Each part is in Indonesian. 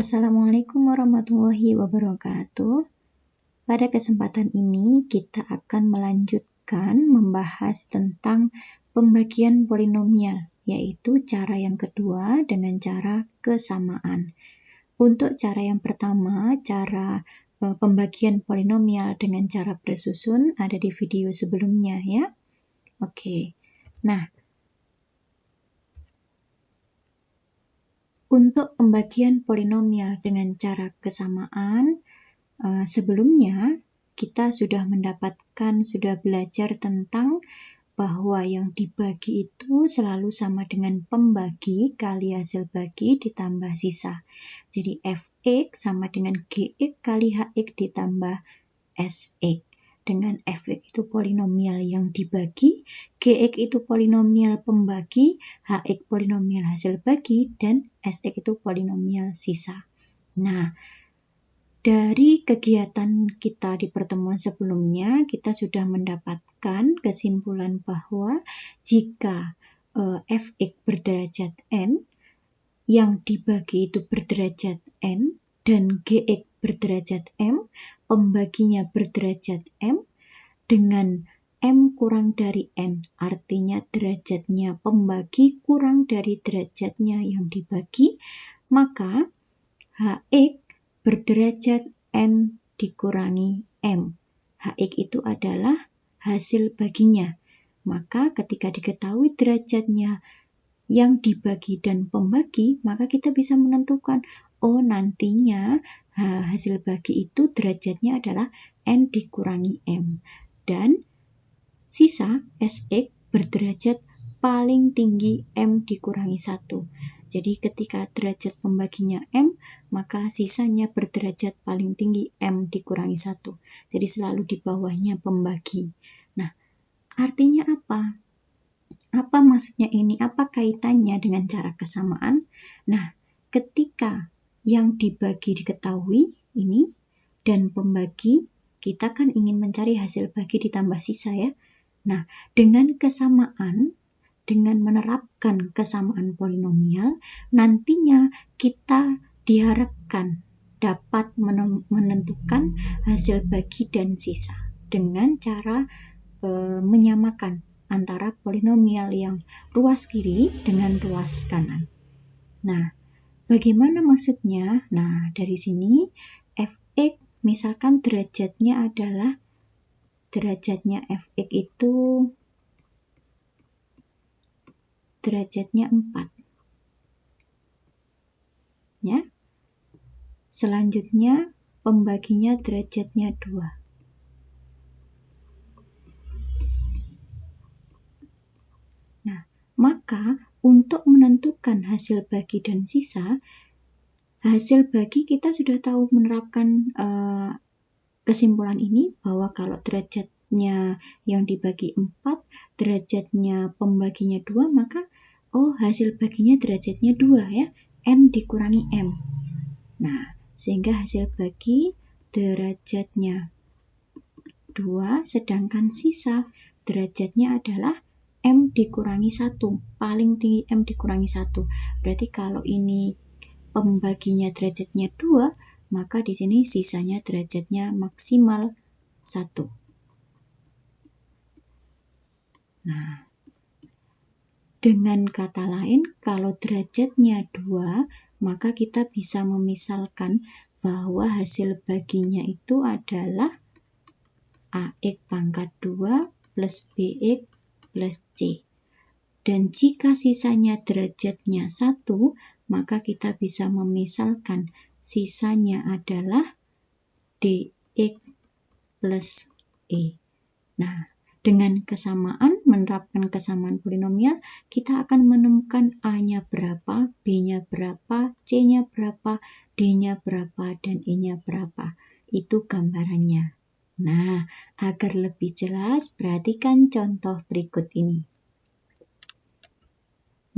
Assalamualaikum warahmatullahi wabarakatuh. Pada kesempatan ini kita akan melanjutkan membahas tentang pembagian polinomial, yaitu cara yang kedua dengan cara kesamaan. Untuk cara yang pertama, cara pembagian polinomial dengan cara bersusun ada di video sebelumnya ya. Oke. Nah, untuk pembagian polinomial dengan cara kesamaan, sebelumnya kita sudah belajar tentang bahwa yang dibagi itu selalu sama dengan pembagi kali hasil bagi ditambah sisa. Jadi fx sama dengan gx kali hx ditambah sx. Dengan fx itu polinomial yang dibagi, gx itu polinomial pembagi, hx polinomial hasil bagi, dan sx itu polinomial sisa. Nah, dari kegiatan kita di pertemuan sebelumnya, kita sudah mendapatkan kesimpulan bahwa jika fx berderajat n, yang dibagi itu berderajat n, dan gx berderajat m, pembaginya berderajat m, dengan m kurang dari n, artinya derajatnya pembagi kurang dari derajatnya yang dibagi, maka hx berderajat n dikurangi m. Hx itu adalah hasil baginya. Maka ketika diketahui derajatnya yang dibagi dan pembagi, maka kita bisa menentukan, oh nantinya hasil bagi itu derajatnya adalah n dikurangi m. Dan sisa sx berderajat paling tinggi m dikurangi 1. Jadi ketika derajat pembaginya m, maka sisanya berderajat paling tinggi m dikurangi 1. Jadi selalu di bawahnya pembagi. Nah, artinya apa? Apa maksudnya ini? Apa kaitannya dengan cara kesamaan? Nah, ketika yang dibagi diketahui ini dan pembagi, kita kan ingin mencari hasil bagi ditambah sisa ya. Nah, dengan kesamaan, dengan menerapkan kesamaan polinomial, nantinya kita diharapkan dapat menentukan hasil bagi dan sisa dengan cara menyamakan antara polinomial yang ruas kiri dengan ruas kanan. Nah, bagaimana maksudnya? Nah, dari sini fx misalkan derajatnya adalah fx itu derajatnya 4. Ya. Selanjutnya pembaginya derajatnya 2. Nah, maka untuk menentukan hasil bagi dan sisa, hasil bagi kita sudah tahu menerapkan kesimpulan ini bahwa kalau derajatnya yang dibagi 4, derajatnya pembaginya 2, maka hasil baginya derajatnya 2 ya, n dikurangi m. Nah, sehingga hasil bagi derajatnya 2, sedangkan sisa derajatnya adalah m dikurangi 1, paling tinggi m dikurangi 1. Berarti kalau ini pembaginya derajatnya 2, maka di sini sisanya derajatnya maksimal 1. Nah, dengan kata lain, kalau derajatnya 2, maka kita bisa memisalkan bahwa hasil baginya itu adalah ax pangkat 2 plus bx plus c. Dan jika sisanya derajatnya 1, maka kita bisa memisalkan sisanya adalah dx plus e. Nah, dengan kesamaan, menerapkan kesamaan polinomial, kita akan menemukan a-nya berapa, b-nya berapa, c-nya berapa, d-nya berapa, dan e-nya berapa. Itu gambarannya. Nah, agar lebih jelas, perhatikan contoh berikut ini.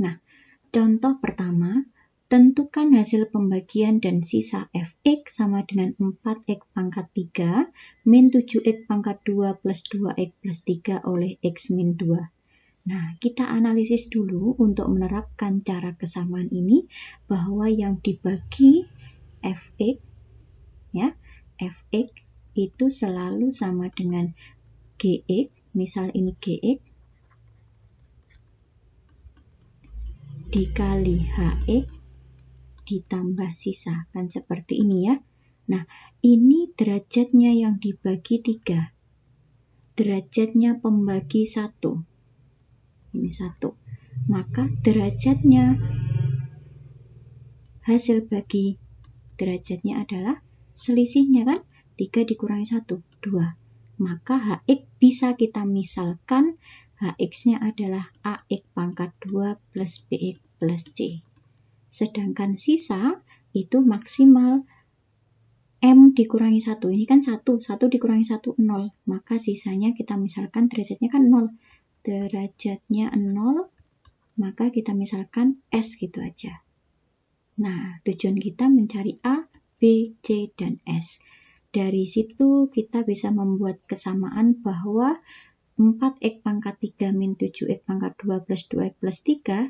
Nah, contoh pertama, tentukan hasil pembagian dan sisa fx sama dengan 4x pangkat 3 min 7x pangkat 2 plus 2x plus 3 oleh x min 2. Nah, kita analisis dulu untuk menerapkan cara kesamaan ini bahwa yang dibagi Fx, ya. Fx itu selalu sama dengan Gx, misal ini Gx, dikali Hx ditambah sisa, kan seperti ini ya. Nah, ini derajatnya yang dibagi 3. Derajatnya pembagi 1. Ini 1. Maka derajatnya hasil bagi derajatnya adalah selisihnya kan 3 dikurangi 1, 2. Maka Hx bisa kita misalkan Hx-nya adalah Ax pangkat 2 plus Bx plus C. Sedangkan sisa itu maksimal M dikurangi 1. Ini kan 1 dikurangi 1, 0. Maka sisanya kita misalkan derajatnya kan 0. Derajatnya 0, maka kita misalkan S gitu aja. Nah, tujuan kita mencari A, B, C, dan S. Dari situ kita bisa membuat kesamaan bahwa 4x pangkat 3 min 7x pangkat 2 plus 2x plus 3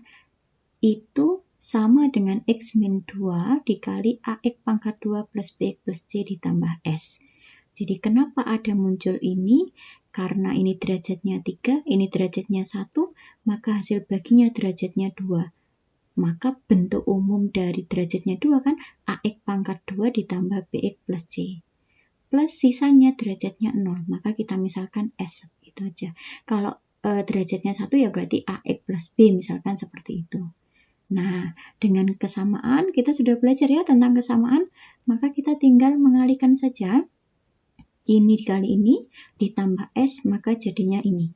itu sama dengan x min 2 dikali ax pangkat 2 plus bx plus c ditambah s. Jadi kenapa ada muncul ini? Karena ini derajatnya 3, ini derajatnya 1, maka hasil baginya derajatnya 2. Maka bentuk umum dari derajatnya 2 kan ax pangkat 2 ditambah bx plus c. Plus sisanya derajatnya 0, maka kita misalkan s. Itu aja. Kalau derajatnya 1 ya berarti ax plus b, misalkan seperti itu. Nah, dengan kesamaan, kita sudah belajar ya tentang kesamaan, maka kita tinggal mengalihkan saja. Ini dikali ini, ditambah S, maka jadinya ini.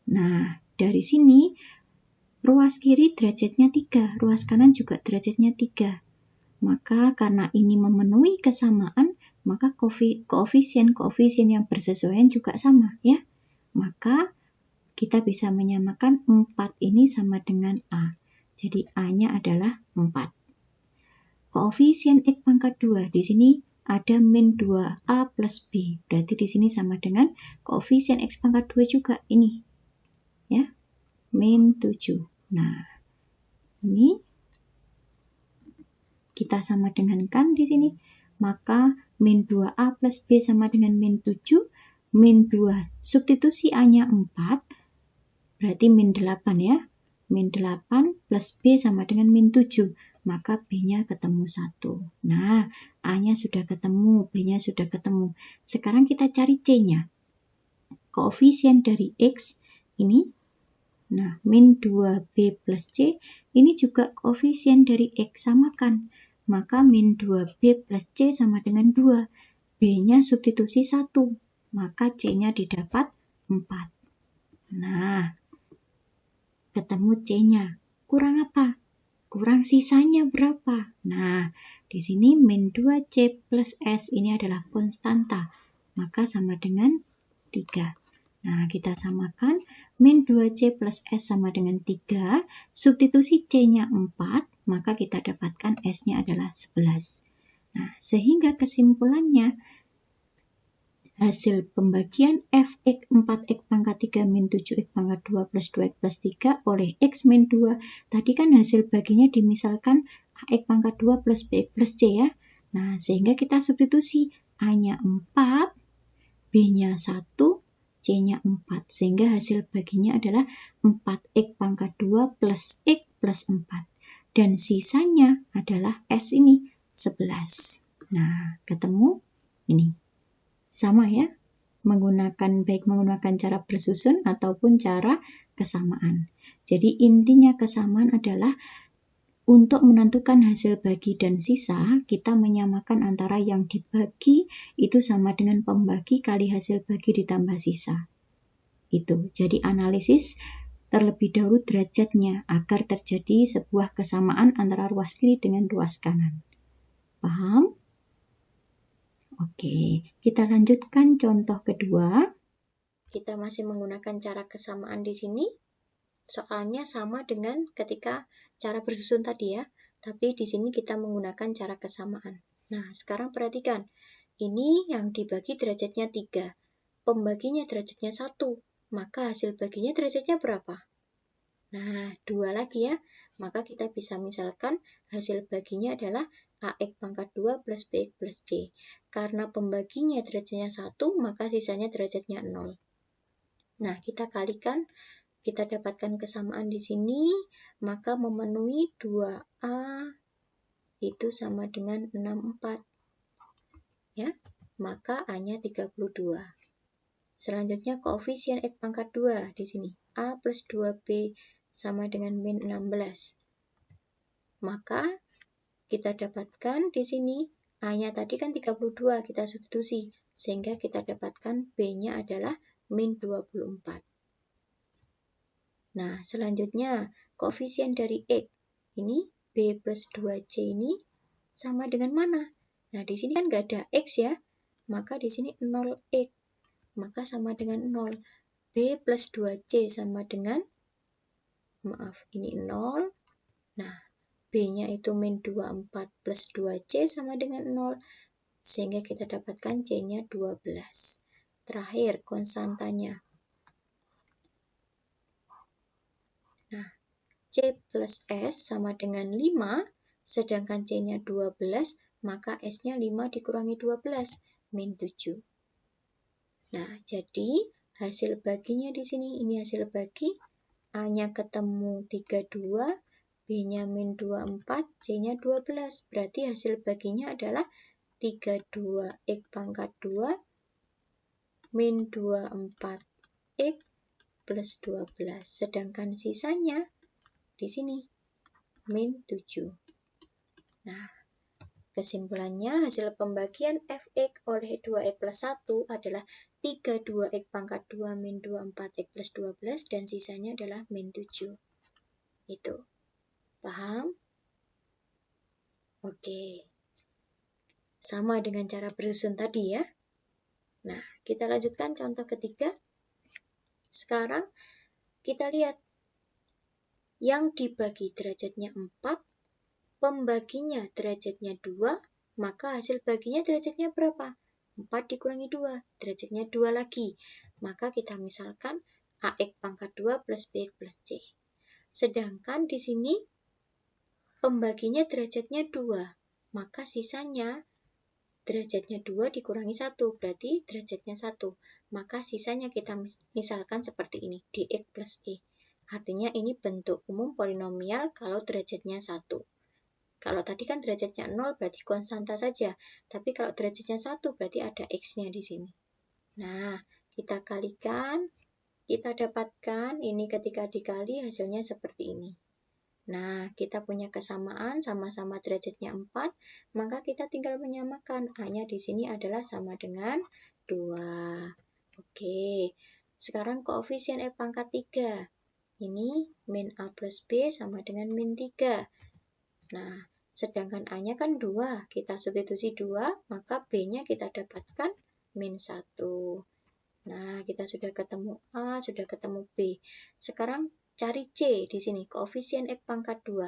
Nah, dari sini, ruas kiri derajatnya 3, ruas kanan juga derajatnya 3. Maka karena ini memenuhi kesamaan, maka koefisien yang bersesuaian juga sama, ya. Maka kita bisa menyamakan 4 ini sama dengan A. Jadi A-nya adalah 4. Koefisien X pangkat 2, di sini ada min 2A plus B. Berarti di sini sama dengan koefisien X pangkat 2 juga ini. Ya, min 7. Nah, ini kita sama dengankan di sini. Maka min 2A plus B sama dengan min 7. Min 2, substitusi A-nya 4. Berarti min 8 ya. Min 8 plus B sama dengan min 7. Maka B-nya ketemu 1. Nah, A-nya sudah ketemu, B-nya sudah ketemu. Sekarang kita cari C-nya. Koefisien dari X ini. Nah, min 2B plus C. Ini juga koefisien dari X, samakan. Maka min 2B plus C sama dengan 2. B-nya substitusi 1. Maka C-nya didapat 4. Nah, ketemu C-nya. Kurang apa? Kurang sisanya berapa? Nah, di sini min 2C plus S ini adalah konstanta. Maka sama dengan 3. Nah, kita samakan min 2C plus S sama dengan 3. Substitusi C-nya 4, maka kita dapatkan S-nya adalah 11. Nah, sehingga kesimpulannya, hasil pembagian Fx 4x pangkat 3 min 7x pangkat 2 plus 2x plus 3 oleh x min 2. Tadi kan hasil baginya dimisalkan ax pangkat 2 plus bx plus c ya. Nah, sehingga kita substitusi A-nya 4, B-nya 1, C-nya 4. Sehingga hasil baginya adalah 4x pangkat 2 plus x plus 4. Dan sisanya adalah S ini, 11. Nah, ketemu ini. Sama ya, baik menggunakan cara bersusun ataupun cara kesamaan. Jadi intinya kesamaan adalah untuk menentukan hasil bagi dan sisa, kita menyamakan antara yang dibagi itu sama dengan pembagi kali hasil bagi ditambah sisa. Itu. Jadi analisis terlebih dahulu derajatnya agar terjadi sebuah kesamaan antara ruas kiri dengan ruas kanan. Paham? Oke, kita lanjutkan contoh kedua. Kita masih menggunakan cara kesamaan di sini. Soalnya sama dengan ketika cara bersusun tadi ya, tapi di sini kita menggunakan cara kesamaan. Nah, sekarang perhatikan. Ini yang dibagi derajatnya 3. Pembaginya derajatnya 1. Maka hasil baginya derajatnya berapa? Nah, 2 lagi ya. Maka kita bisa misalkan hasil baginya adalah AX pangkat 2 plus BX plus C. Karena pembaginya derajatnya 1, maka sisanya derajatnya 0. Nah, kita kalikan, kita dapatkan kesamaan di sini, maka memenuhi 2A itu sama dengan 64. Ya, maka A-nya 32. Selanjutnya koefisien X pangkat 2 di sini. A plus 2B sama dengan min 16. Maka kita dapatkan di sini A-nya tadi kan 32, kita substitusi. Sehingga kita dapatkan B-nya adalah min 24. Nah, selanjutnya koefisien dari X. Ini B plus 2C ini sama dengan mana? Nah, di sini kan nggak ada X ya. Maka di sini 0X. Maka sama dengan 0. B plus 2C sama dengan, maaf, ini 0. Nah, B-nya itu min 24 plus 2C sama dengan 0. Sehingga kita dapatkan C-nya 12. Terakhir, konstantanya. Nah, C plus S sama dengan 5, sedangkan C-nya 12, maka S-nya 5 dikurangi 12, min 7. Nah, jadi hasil baginya di sini, ini hasil bagi, A-nya ketemu 32, B-nya min 24, C-nya 12. Berarti hasil baginya adalah 32X pangkat 2 min 24X plus 12. Sedangkan sisanya di sini min 7. Nah, kesimpulannya hasil pembagian Fx oleh 2x plus 1 adalah 32x pangkat 2 min 24x plus 12 dan sisanya adalah min 7. Itu. Paham? Oke. Sama dengan cara bersusun tadi ya. Nah, kita lanjutkan contoh ketiga. Sekarang kita lihat yang dibagi derajatnya 4, pembaginya derajatnya 2, maka hasil baginya derajatnya berapa? 4 dikurangi 2, derajatnya 2 lagi. Maka kita misalkan AX pangkat 2 plus BX plus C. Sedangkan di sini pembaginya derajatnya 2, maka sisanya derajatnya 2 dikurangi 1, berarti derajatnya 1. Maka sisanya kita misalkan seperti ini, dx plus e. Artinya ini bentuk umum polinomial kalau derajatnya 1. Kalau tadi kan derajatnya 0 berarti konstanta saja. Tapi kalau derajatnya 1 berarti ada x-nya di sini. Nah, kita kalikan, kita dapatkan ini ketika dikali hasilnya seperti ini. Nah, kita punya kesamaan sama-sama derajatnya 4, maka kita tinggal menyamakan. A-nya di sini adalah sama dengan 2. Oke, sekarang koefisien F pangkat 3. Ini min A plus B sama dengan min 3. Nah, sedangkan A-nya kan 2, kita substitusi 2, maka B-nya kita dapatkan min 1. Nah, kita sudah ketemu A, sudah ketemu B. Sekarang cari C di sini, koefisien X pangkat 2.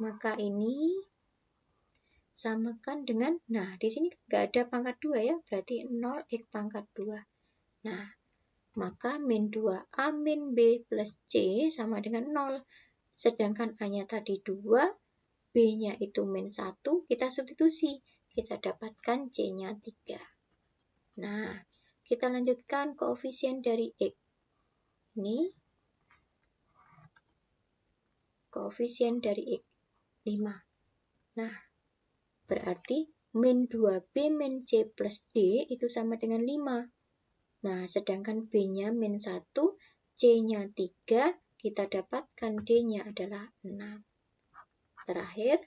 Maka ini samakan dengan, nah di sini nggak ada pangkat 2 ya, berarti 0X pangkat 2. Nah, maka min 2A min B plus C sama dengan 0. Sedangkan A-nya tadi 2, B-nya itu min 1, kita substitusi. Kita dapatkan C-nya 3. Nah, kita lanjutkan koefisien dari X. Ini koefisien dari X, 5. Nah, berarti min 2B min C plus D itu sama dengan 5. Nah, sedangkan B-nya min 1, C-nya 3, kita dapatkan D-nya adalah 6. Terakhir,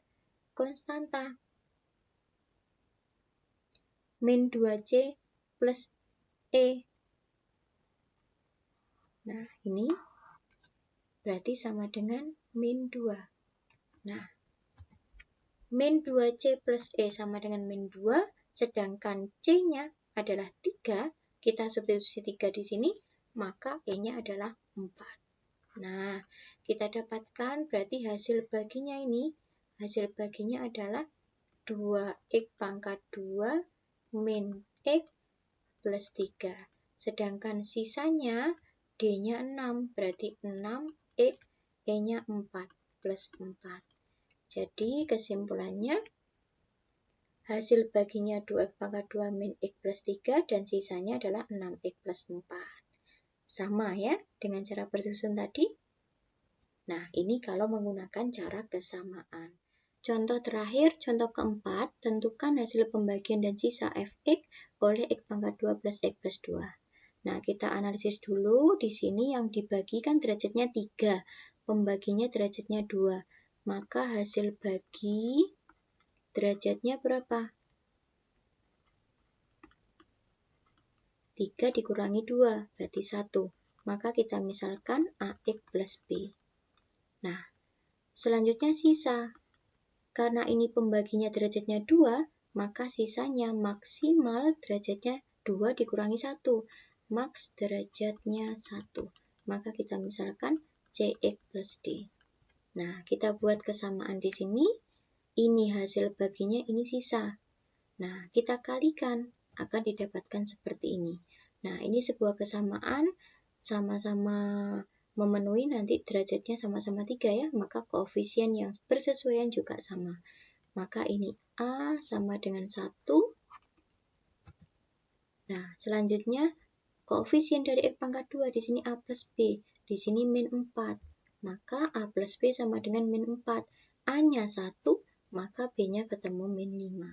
konstanta. Min 2C plus E. Nah, ini berarti sama dengan min 2. Nah, min 2C plus E sama dengan min 2, sedangkan C-nya adalah 3, kita substitusi 3 di sini, maka E-nya adalah 4. Nah, kita dapatkan berarti hasil baginya ini, hasil baginya adalah 2X pangkat 2 min X plus 3. Sedangkan sisanya D-nya 6, berarti 6X, E-nya 4, plus 4. Jadi kesimpulannya, hasil baginya 2X pangkat 2 min X plus 3, dan sisanya adalah 6X plus 4. Sama ya dengan cara bersusun tadi. Nah, ini kalau menggunakan cara kesamaan. Contoh terakhir, contoh keempat, tentukan hasil pembagian dan sisa Fx oleh X pangkat 2 plus X plus 2. Nah, kita analisis dulu. Di sini yang dibagikan derajatnya 3, pembaginya derajatnya 2. Maka hasil bagi derajatnya berapa? 3 dikurangi 2, berarti 1. Maka kita misalkan AX plus B. Nah, selanjutnya sisa. Karena ini pembaginya derajatnya 2, maka sisanya maksimal derajatnya 2 dikurangi 1. Maks derajatnya 1. Maka kita misalkan CX plus D. Nah, kita buat kesamaan di sini. Ini hasil baginya, ini sisa. Nah, kita kalikan, akan didapatkan seperti ini. Nah, ini sebuah kesamaan, sama-sama memenuhi, nanti derajatnya sama-sama 3 ya, maka koefisien yang bersesuaian juga sama. Maka ini A sama dengan 1. Nah, selanjutnya koefisien dari X pangkat 2 di sini A plus B, di sini min 4. Maka A plus B sama dengan min 4. A-nya 1, maka B-nya ketemu min 5.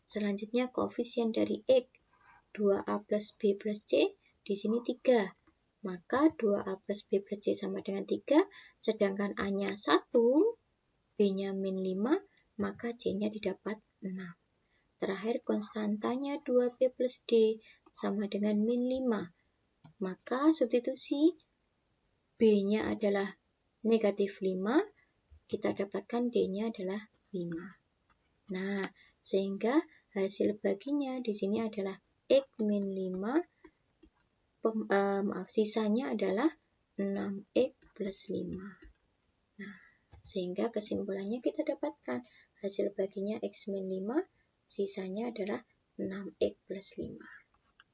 Selanjutnya koefisien dari X, 2A plus B plus C, di sini 3. Maka 2A plus B plus C sama dengan 3, sedangkan A-nya 1, B-nya min 5, maka C-nya didapat 6. Terakhir konstantanya 2B plus D sama dengan min 5. Maka substitusi B-nya adalah negatif 5, kita dapatkan D-nya adalah 5. Nah, sehingga hasil baginya di sini adalah X min 5, sisanya adalah 6X plus 5. Nah, sehingga kesimpulannya kita dapatkan hasil baginya X min 5, sisanya adalah 6X plus 5.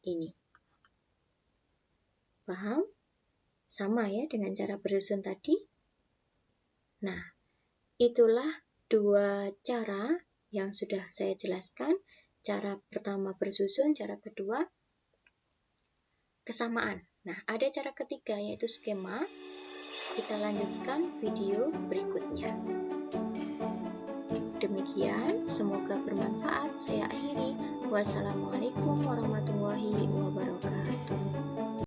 Ini. Paham? Sama ya dengan cara bersusun tadi. Nah, itulah dua cara yang sudah saya jelaskan. Cara pertama bersusun, cara kedua kesamaan. Nah, ada cara ketiga yaitu skema. Kita lanjutkan video berikutnya. Demikian, semoga bermanfaat. Saya akhiri. Wassalamualaikum warahmatullahi wabarakatuh.